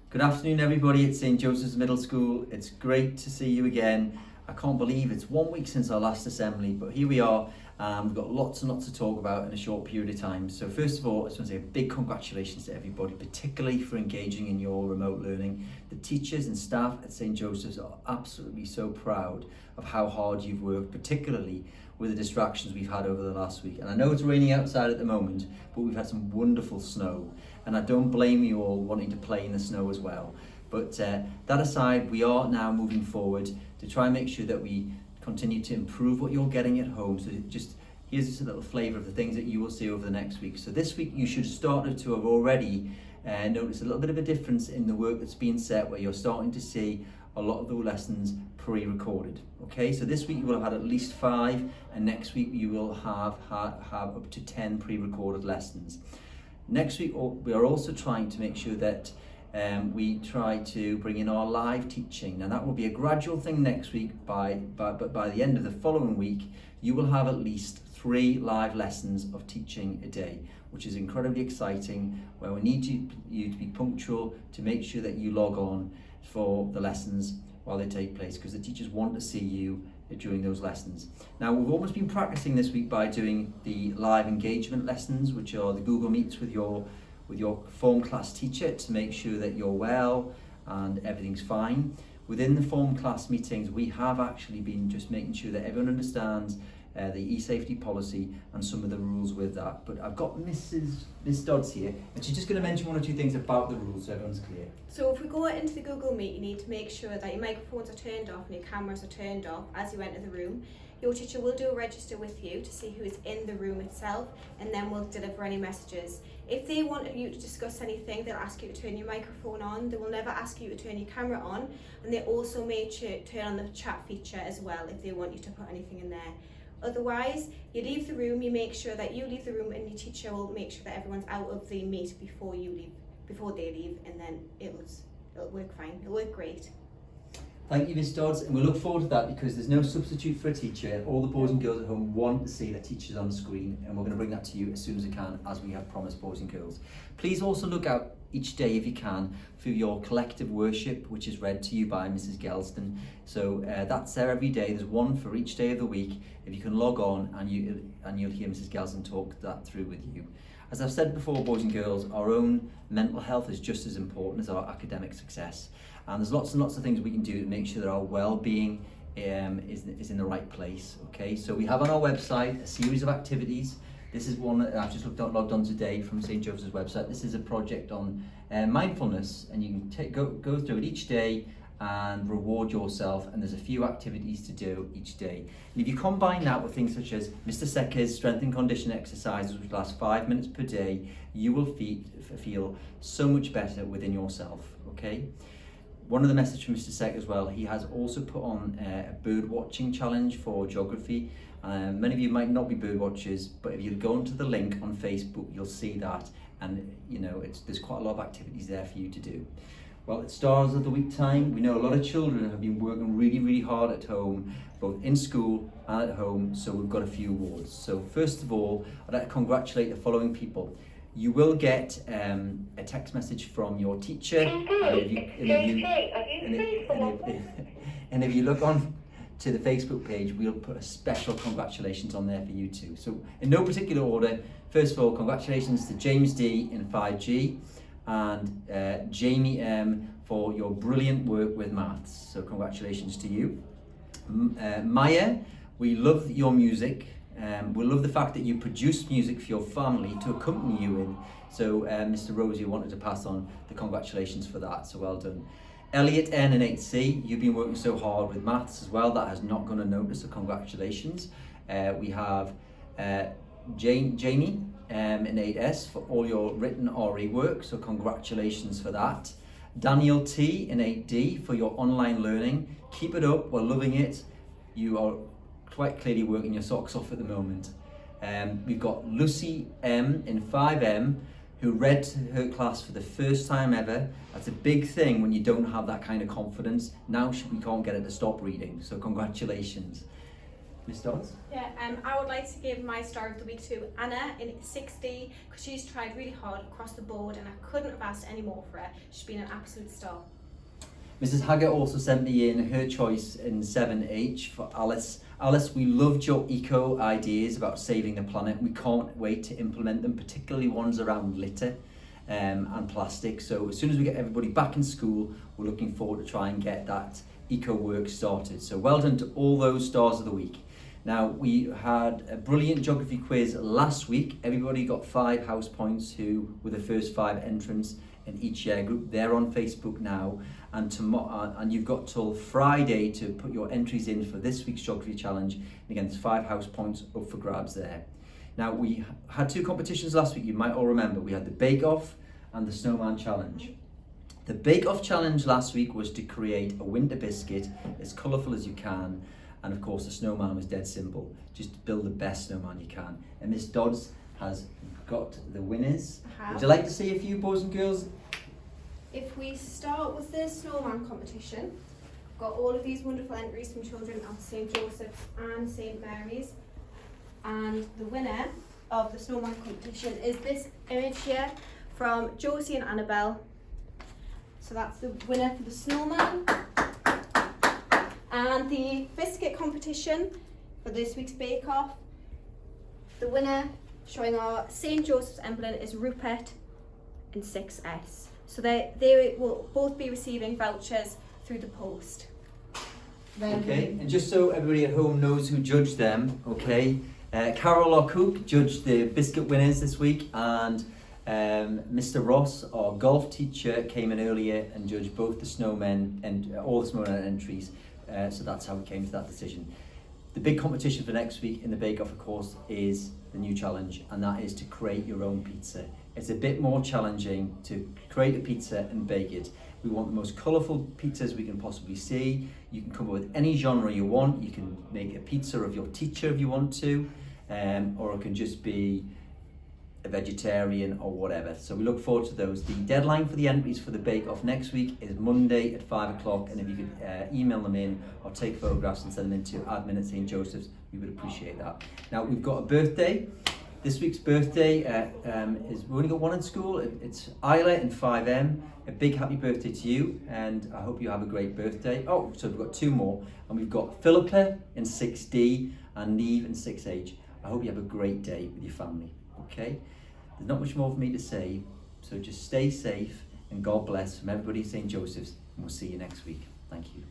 Good afternoon everybody at St Joseph's Middle School. It's great to see you again. I can't believe it's 1 week since our last assembly, but here we are. We've got lots and lots to talk about in a short period of time. So first of all, I just want to say a big congratulations to everybody, particularly for engaging in your remote learning. The teachers and staff at St Joseph's are absolutely so proud of how hard you've worked, particularly with the distractions we've had over the last week. And I know it's raining outside at the moment, but we've had some wonderful snow. And I don't blame you all wanting to play in the snow as well. But that aside, we are now moving forward to try and make sure that we continue to improve what you're getting at home. So here's just a little flavour of the things that you will see over the next week. So this week you should start to have already noticed a little bit of a difference in the work that's been set, where you're starting to see a lot of the lessons pre-recorded. Okay, so this week you will have had at least 5, and next week you will have up to 10 pre-recorded lessons. Next week we are also trying to make sure that we try to bring in our live teaching. Now that will be a gradual thing next week, but by the end of the following week you will have at least 3 live lessons of teaching a day, which is incredibly exciting, where we need you to be punctual to make sure that you log on for the lessons while they take place, because the teachers want to see you during those lessons. Now we've almost been practicing this week by doing the live engagement lessons, which are the Google Meets with your form class teacher to make sure that you're well and everything's fine. Within the form class meetings, we have actually been just making sure that everyone understands the e-safety policy and some of the rules with that. But I've got Miss Dodds here, and she's just going to mention 1 or 2 things about the rules so everyone's clear. So if we go into the Google Meet, you need to make sure that your microphones are turned off and your cameras are turned off as you enter the room. Your teacher will do a register with you to see who is in the room itself, and then will deliver any messages. If they want you to discuss anything, they'll ask you to turn your microphone on. They will never ask you to turn your camera on, and they also may turn on the chat feature as well if they want you to put anything in there. Otherwise, you leave the room, you make sure that you leave the room, and your teacher will make sure that everyone's out of the meet before they leave, and then it'll work fine. It'll work great. Thank you, Miss Dodds, and we look forward to that, because there's no substitute for a teacher. All the boys and girls at home want to see their teachers on the screen, and we're going to bring that to you as soon as we can, as we have promised, boys and girls. Please also look out each day, if you can, for your collective worship, which is read to you by Mrs Gelston. So that's there every day. There's one for each day of the week. If you can log on, and you'll hear Mrs Gelston talk that through with you. As I've said before, boys and girls, our own mental health is just as important as our academic success. And there's lots and lots of things we can do to make sure that our well-being is in the right place. Okay, so we have on our website a series of activities. This is one that I've just logged on today from St Joseph's website. This is a project on mindfulness, and you can go through it each day and reward yourself, and there's a few activities to do each day. And if you combine that with things such as Mr Secker's strength and condition exercises, which last 5 minutes per day, you will feel so much better within yourself. Okay. One of the messages from Mr Seck as well, he has also put on a bird watching challenge for geography. Many of you might not be bird watchers, but if you go onto the link on Facebook, you'll see that, and there's quite a lot of activities there for you to do. Well, it's Stars of the Week time. We know a lot of children have been working really, really hard at home, both in school and at home, so we've got a few awards. So first of all, I'd like to congratulate the following people. You will get a text message from your teacher, and if you look on to the Facebook page, we'll put a special congratulations on there for you too. So in no particular order, first of all, congratulations to James D in 5G and Jamie M for your brilliant work with maths. So congratulations to you. Maya, we love your music. We love the fact that you produce music for your family to accompany you in. So Mr Rosie wanted to pass on the congratulations for that, so well done. Elliot N in 8C, you've been working so hard with maths as well, that has not gone unnoticed, so congratulations. We have Jamie in 8S for all your written RE work, so congratulations for that. Daniel T in 8D for your online learning. Keep it up, we're loving it. You are quite clearly working your socks off at the moment. We've got Lucy M in 5M, who read to her class for the first time ever. That's a big thing when you don't have that kind of confidence. Now we can't get her to stop reading, so congratulations. Miss Dodds? Yeah, I would like to give my star of the week to Anna in 6D because she's tried really hard across the board and I couldn't have asked any more for her. She's been an absolute star. Mrs. Haggart also sent me in her choice in 7H for Alice. Alice, we loved your eco ideas about saving the planet. We can't wait to implement them, particularly ones around litter and plastic. So as soon as we get everybody back in school, we're looking forward to try and get that eco work started. So well done to all those stars of the week. Now, we had a brilliant geography quiz last week. Everybody got 5 house points who were the first 5 entrants in each year group. They're on Facebook now, and tomorrow, and you've got till Friday to put your entries in for this week's geography challenge. And again, there's 5 house points up for grabs there. Now, we had 2 competitions last week. You might all remember. We had the Bake Off and the Snowman Challenge. The Bake Off challenge last week was to create a winter biscuit as colourful as you can. And of course, the snowman was dead simple. Just build the best snowman you can. And Miss Dodds has got the winners. Would you like to see a few, boys and girls? If we start with the snowman competition, we've got all of these wonderful entries from children at St Joseph's and St Mary's. And the winner of the snowman competition is this image here from Josie and Annabelle. So that's the winner for the snowman. And the biscuit competition for this week's Bake Off, the winner showing our St Joseph's emblem is Rupert in 6S. So they will both be receiving vouchers through the post. Okay, and just so everybody at home knows who judged them, okay, Carol O'Cook judged the biscuit winners this week, and Mr Ross, our golf teacher, came in earlier and judged both the snowmen and all the snowmen entries. So that's how we came to that decision. The big competition for next week in the Bake Off, of course, is the new challenge, and that is to create your own pizza. It's a bit more challenging to create a pizza and bake it. We want the most colourful pizzas we can possibly see. You can come up with any genre you want. You can make a pizza of your teacher if you want to, or it can just be a vegetarian or whatever. So we look forward to those. The deadline for the entries for the Bake Off next week is Monday at 5 o'clock, and if you could email them in or take photographs and send them in to admin at St Joseph's, we would appreciate that. Now, we've got a birthday. This week's birthday is, we've only got one in school. It's Isla in 5M. A big happy birthday to you, and I hope you have a great birthday. Oh, so we've got 2 more, and we've got Philippa in 6D and Neve in 6H. I hope you have a great day with your family, okay? There's not much more for me to say, so just stay safe and God bless from everybody at St Joseph's, and we'll see you next week. Thank you.